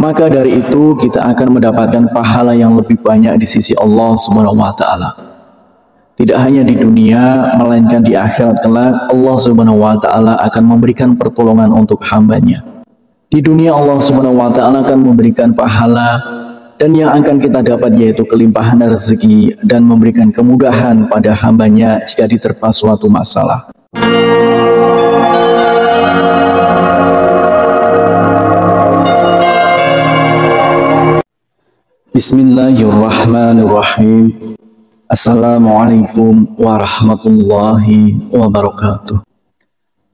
maka dari itu kita akan mendapatkan pahala yang lebih banyak di sisi Allah Subhanahu wa taala. Tidak hanya di dunia, melainkan di akhirat kelak Allah Subhanahu wa taala akan memberikan pertolongan untuk hambanya. Di dunia Allah Subhanahu wa taala akan memberikan pahala, dan yang akan kita dapat yaitu kelimpahan rezeki dan memberikan kemudahan pada hambanya jika diterpa suatu masalah. Bismillahirrahmanirrahim. Assalamualaikum warahmatullahi wabarakatuh.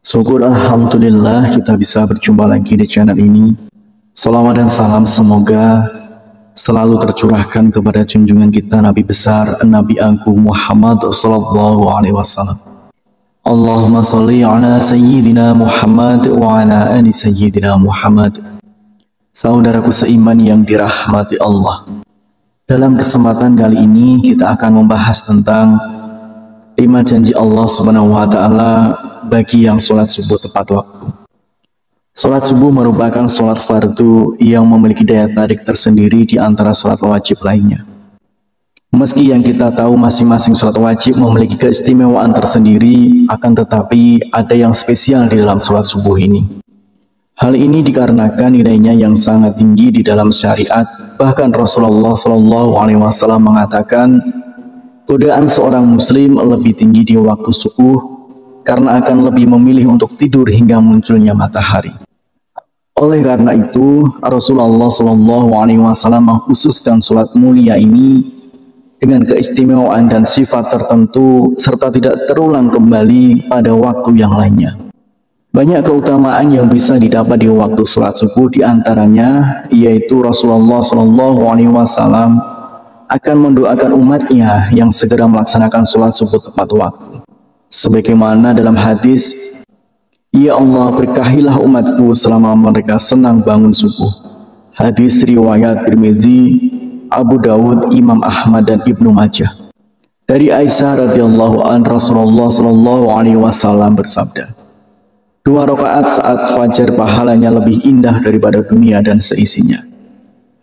Syukur alhamdulillah kita bisa berjumpa lagi di channel ini. Salawat dan salam semoga selalu tercurahkan kepada junjungan kita Nabi besar Nabi Agung Muhammad sallallahu alaihi wasallam. Allahumma sholli ala sayyidina Muhammad wa ala ali sayyidina Muhammad. Saudaraku seiman yang dirahmati Allah, dalam kesempatan kali ini kita akan membahas tentang 5 janji Allah Subhanahu wa taala bagi yang sholat subuh tepat waktu. Sholat subuh merupakan sholat fardu yang memiliki daya tarik tersendiri di antara sholat wajib lainnya. Meski yang kita tahu masing-masing sholat wajib memiliki keistimewaan tersendiri, akan tetapi ada yang spesial di dalam sholat subuh ini. Hal ini dikarenakan nilainya yang sangat tinggi di dalam syariat. Bahkan Rasulullah Shallallahu Alaihi Wasallam mengatakan, godaan seorang muslim lebih tinggi di waktu subuh karena akan lebih memilih untuk tidur hingga munculnya matahari. Oleh karena itu, Rasulullah Shallallahu Alaihi Wasallam mengkhususkan sholat mulia ini dengan keistimewaan dan sifat tertentu serta tidak terulang kembali pada waktu yang lainnya. Banyak keutamaan yang bisa didapat di waktu sholat subuh, diantaranya yaitu Rasulullah Shallallahu Alaihi Wasallam akan mendoakan umatnya yang segera melaksanakan sholat subuh tepat waktu. Sebagaimana dalam hadis, "Ya Allah, berkahilah umatku selama mereka senang bangun subuh." Hadis riwayat Tirmizi, Abu Dawud, Imam Ahmad dan Ibnu Majah. Dari Aisyah radhiyallahu anha, Rasulullah Shallallahu Alaihi Wasallam bersabda, 2 rakaat saat fajar pahalanya lebih indah daripada dunia dan seisinya.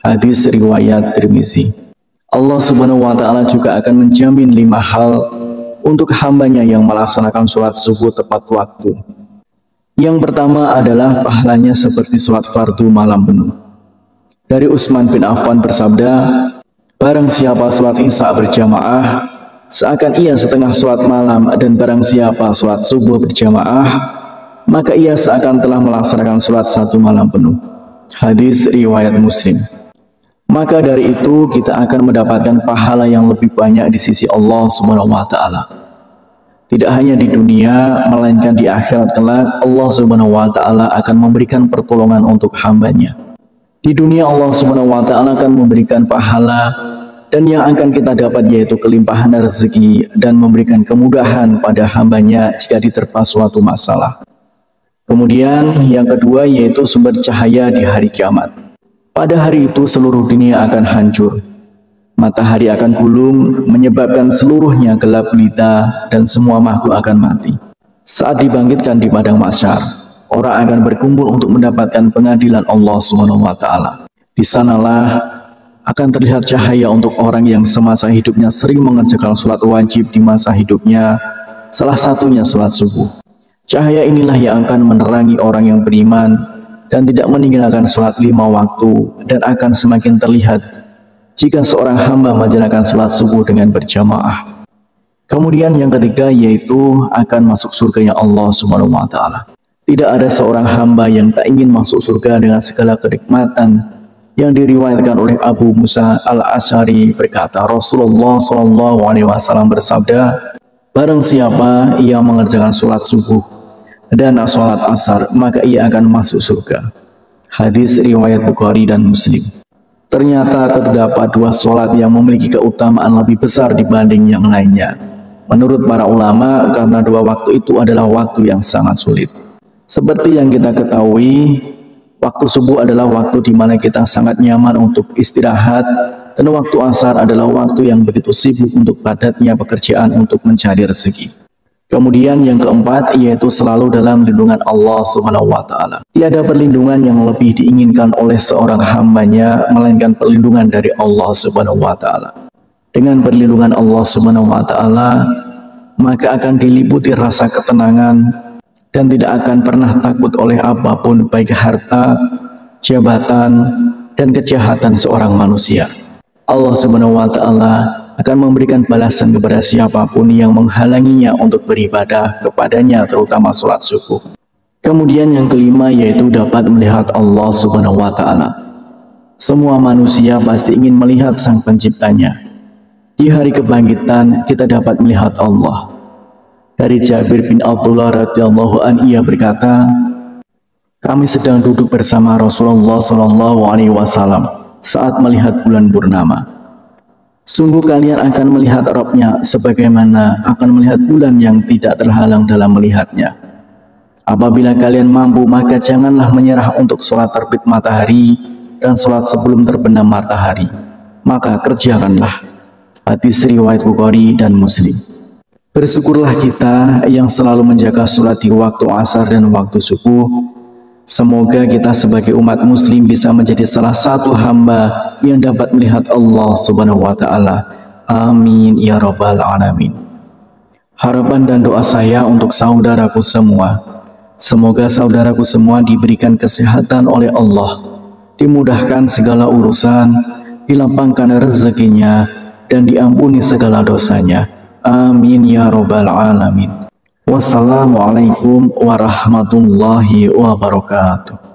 Hadis riwayat Tirmizi. Allah Subhanahu wa taala juga akan menjamin 5 hal untuk hambanya yang melaksanakan sholat subuh tepat waktu. Yang pertama adalah pahalanya seperti sholat fardu malam penuh. Dari Utsman bin Affan bersabda, barang siapa sholat isya berjamaah, seakan ia setengah sholat malam, dan barang siapa sholat subuh berjamaah, maka ia seakan telah melaksanakan sholat 1 malam penuh. Hadis riwayat Muslim. Maka dari itu kita akan mendapatkan pahala yang lebih banyak di sisi Allah Subhanahu wa taala. Tidak hanya di dunia, melainkan di akhirat kelak Allah Subhanahu wa taala akan memberikan pertolongan untuk hambanya. Di dunia Allah Subhanahu wa taala akan memberikan pahala, dan yang akan kita dapat yaitu kelimpahan rezeki dan memberikan kemudahan pada hambanya jika diterpa suatu masalah. Kemudian yang kedua yaitu sumber cahaya di hari kiamat. Pada hari itu seluruh dunia akan hancur. Matahari akan gulung, menyebabkan seluruhnya gelap gulita dan semua makhluk akan mati. Saat dibangkitkan di padang mahsyar, orang akan berkumpul untuk mendapatkan pengadilan Allah Subhanahu wa taala. Di sanalah akan terlihat cahaya untuk orang yang semasa hidupnya sering mengerjakan sholat wajib di masa hidupnya, salah satunya sholat subuh. Cahaya inilah yang akan menerangi orang yang beriman dan tidak meninggalkan sholat 5 waktu, dan akan semakin terlihat jika seorang hamba menjalankan sholat subuh dengan berjamaah. Kemudian yang ketiga yaitu akan masuk surganya Allah Subhanahu wa taala. Tidak ada seorang hamba yang tak ingin masuk surga dengan segala kenikmatan. Yang diriwayatkan oleh Abu Musa al-Asy'ari berkata, Rasulullah Shallallahu Alaihi Wasallam bersabda, barang siapa ia mengerjakan sholat subuh dan sholat asar, maka ia akan masuk surga. Hadis riwayat Bukhari dan Muslim. Ternyata terdapat 2 sholat yang memiliki keutamaan lebih besar dibanding yang lainnya. Menurut para ulama, karena 2 waktu itu adalah waktu yang sangat sulit. Seperti yang kita ketahui, waktu subuh adalah waktu di mana kita sangat nyaman untuk istirahat, dan waktu asar adalah waktu yang begitu sibuk untuk padatnya pekerjaan untuk mencari rezeki. Kemudian yang keempat yaitu selalu dalam lindungan Allah Subhanahu wa taala. Tiada perlindungan yang lebih diinginkan oleh seorang hambanya melainkan perlindungan dari Allah Subhanahu wa taala. Dengan perlindungan Allah Subhanahu wa taala, maka akan diliputi rasa ketenangan dan tidak akan pernah takut oleh apapun, baik harta, jabatan, dan kejahatan seorang manusia. Allah Subhanahu wa taala akan memberikan balasan kepada siapapun yang menghalanginya untuk beribadah kepadanya, terutama sholat subuh. Kemudian yang kelima yaitu dapat melihat Allah Subhanahu wa taala. Semua manusia pasti ingin melihat Sang Penciptanya. Di hari kebangkitan kita dapat melihat Allah. Dari Jabir bin Abdullah radhiyallahu anhu, ia berkata, kami sedang duduk bersama Rasulullah SAW saat melihat bulan purnama. Sungguh kalian akan melihat Rabb-nya sebagaimana akan melihat bulan yang tidak terhalang dalam melihatnya. Apabila kalian mampu, maka janganlah menyerah untuk sholat terbit matahari dan sholat sebelum terbenam matahari. Maka kerjakanlah. Hadis riwayat Bukhari dan Muslim. Bersyukurlah kita yang selalu menjaga sholat di waktu asar dan waktu subuh. Semoga kita sebagai umat muslim bisa menjadi salah satu hamba yang dapat melihat Allah Subhanahu wa taala. Amin ya rabbal alamin. Harapan dan doa saya untuk saudaraku semua, semoga saudaraku semua diberikan kesehatan oleh Allah, dimudahkan segala urusan, dilapangkan rezekinya, dan diampuni segala dosanya. Amin ya rabbal alamin. Wassalamualaikum warahmatullahi wabarakatuh.